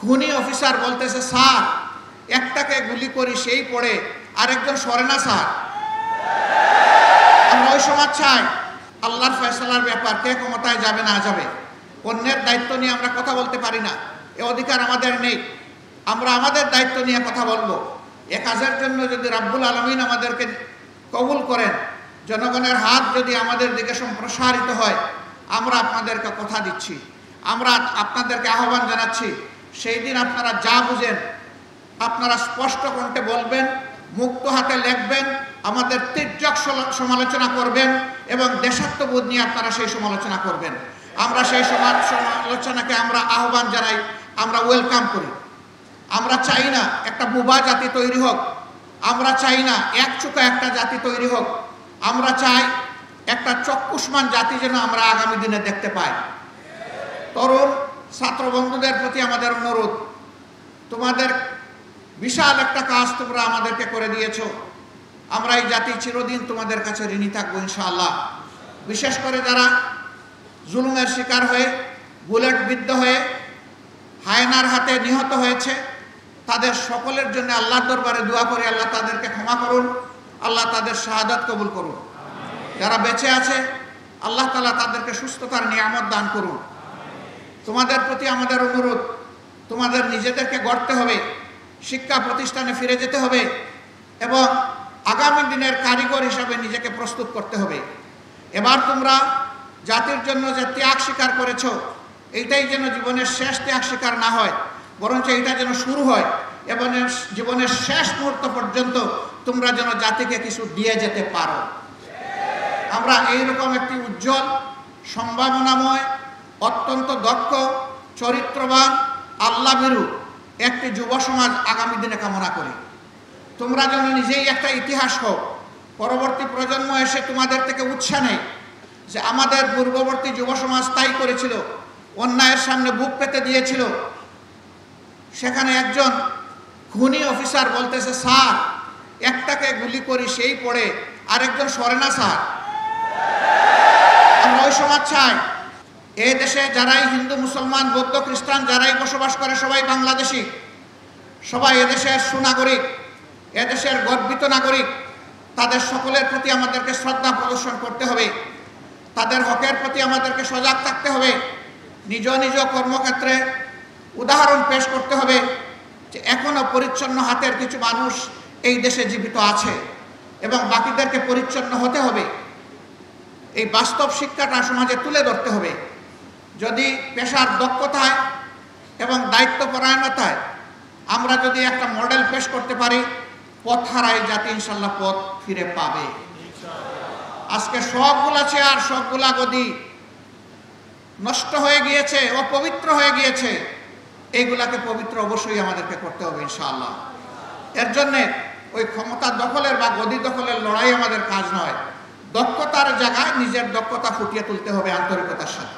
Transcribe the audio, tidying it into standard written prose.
খুনি অফিসার বলতেছে স্যার একটাকে গুলি করি সেই পড়ে আরেকজন সরে না স্যার। আমরা ওই সমাজ চাই। আল্লাহর ফয়সালার ব্যাপার, কে ক্ষমতায় যাবে না যাবে, অন্যের দায়িত্ব নিয়ে আমরা কথা বলতে পারি না, এ অধিকার আমাদের নেই। আমরা আমাদের দায়িত্ব নিয়ে কথা বলবো। এ কাজের জন্য যদি রাব্বুল আলামিন আমাদেরকে কবুল করেন, জনগণের হাত যদি আমাদের দিকে সম্প্রসারিত হয়, আমরা আপনাদেরকে কথা দিচ্ছি, আমরা আপনাদেরকে আহ্বান জানাচ্ছি, সেই দিন আপনারা যা বুঝেন আপনারা স্পষ্ট কণ্ঠে বলবেন, মুক্ত হাতে লিখবেন, আমাদের তীর্যক সমালোচনা করবেন এবং দেশাত্মবোধ নিয়ে আপনারা সেই সমালোচনা করবেন। আমরা সেই সমালোচনাকে আমরা আহ্বান জানাই, আমরা ওয়েলকাম করি। আমরা চাই না একটা বোবা জাতি তৈরি হোক, আমরা চাই না একচুকা একটা জাতি তৈরি হোক, আমরা চাই একটা চক্ষুষ্মান জাতি যেন আমরা আগামী দিনে দেখতে পাই। তরুণ ছাত্র বন্ধুদের প্রতি আমাদের অনুরোধ, তোমাদের বিশাল একটা কাজ তোমরা আমাদেরকে করে দিয়েছো, আমরা এই জাতি চিরদিন তোমাদের কাছে ঋণী থাকবো ইনশাআল্লাহ। বিশেষ করে যারা জুলুমের শিকার হয়ে, বুলেট বিদ্ধ হয়ে, হায়নার হাতে নিহত হয়েছে, তাদের সকলের জন্য আল্লাহর দরবারে দোয়া করি, আল্লাহ তাদেরকে ক্ষমা করুন, আল্লাহ তাদের শাহাদাত কবুল করুন। যারা বেঁচে আছে আল্লাহ তাআলা তাদেরকে সুস্থতার নিয়ামত দান করুন। তোমাদের প্রতি আমাদের অনুরোধ, তোমাদের নিজেদেরকে গড়তে হবে, শিক্ষা প্রতিষ্ঠানে ফিরে যেতে হবে এবং আগামী দিনের কারিগর হিসাবে নিজেকে প্রস্তুত করতে হবে। এবার তোমরা জাতির জন্য যে ত্যাগ স্বীকার করেছো, এইটাই যেন জীবনের শেষ ত্যাগ স্বীকার না হয়, বরঞ্চ এইটা যেন শুরু হয় এবং জীবনের শেষ মুহূর্ত পর্যন্ত তোমরা যেন জাতিকে কিছু দিয়ে যেতে পারো। আমরা এইরকম একটি উজ্জ্বল, সম্ভাবনাময়, অত্যন্ত দক্ষ, চরিত্রবান, আল্লাহভীরু একটি যুব সমাজ আগামী দিনে কামনা করি। তোমরা যেন নিজেই একটা ইতিহাস হোক, পরবর্তী প্রজন্ম এসে তোমাদের থেকে উৎসাহ নেই যে আমাদের পূর্ববর্তী যুব সমাজ তাই করেছিল, অন্যায়ের সামনে বুক পেতে দিয়েছিল। সেখানে একজন খুনি অফিসার বলতেছে স্যার একটাকে গুলি করি সেই পড়ে আরেকজন সরে না স্যার। আমরা ওই সমাজ চাই। এই দেশে যারাই হিন্দু, মুসলমান, বৌদ্ধ, খ্রিস্টান যারাই বসবাস করে সবাই বাংলাদেশি, সবাই এদেশের সুনাগরিক, এদেশের গর্বিত নাগরিক। তাদের সকলের প্রতি আমাদেরকে শ্রদ্ধা প্রদর্শন করতে হবে, তাদের হকের প্রতি আমাদেরকে সজাগ থাকতে হবে। নিজ নিজ কর্মক্ষেত্রে উদাহরণ পেশ করতে হবে যে এখনো পরিচ্ছন্ন হাতের কিছু মানুষ এই দেশে জীবিত আছে এবং বাকিদেরকে পরিচ্ছন্ন হতে হবে। এই বাস্তব শিক্ষাটা সমাজে তুলে ধরতে হবে। যদি পেশার দক্ষতায় এবং দায়িত্বপরায়ণতায় আমরা যদি একটা মডেল পেশ করতে পারি, পথ হারায় জাতি ইনশাল্লাহ পথ ফিরে পাবে। আজকে সবগুলা চেয়ার, সবগুলা গদি নষ্ট হয়ে গিয়েছে, অপবিত্র হয়ে গিয়েছে। এইগুলাকে পবিত্র অবশ্যই আমাদেরকে করতে হবে ইনশাআল্লাহ। এর জন্যে ওই ক্ষমতা দখলের বা গদি দখলের লড়াই আমাদের কাজ নয়। দক্ষতার জায়গায় নিজের দক্ষতা ফুটিয়ে তুলতে হবে আন্তরিকতার সাথে।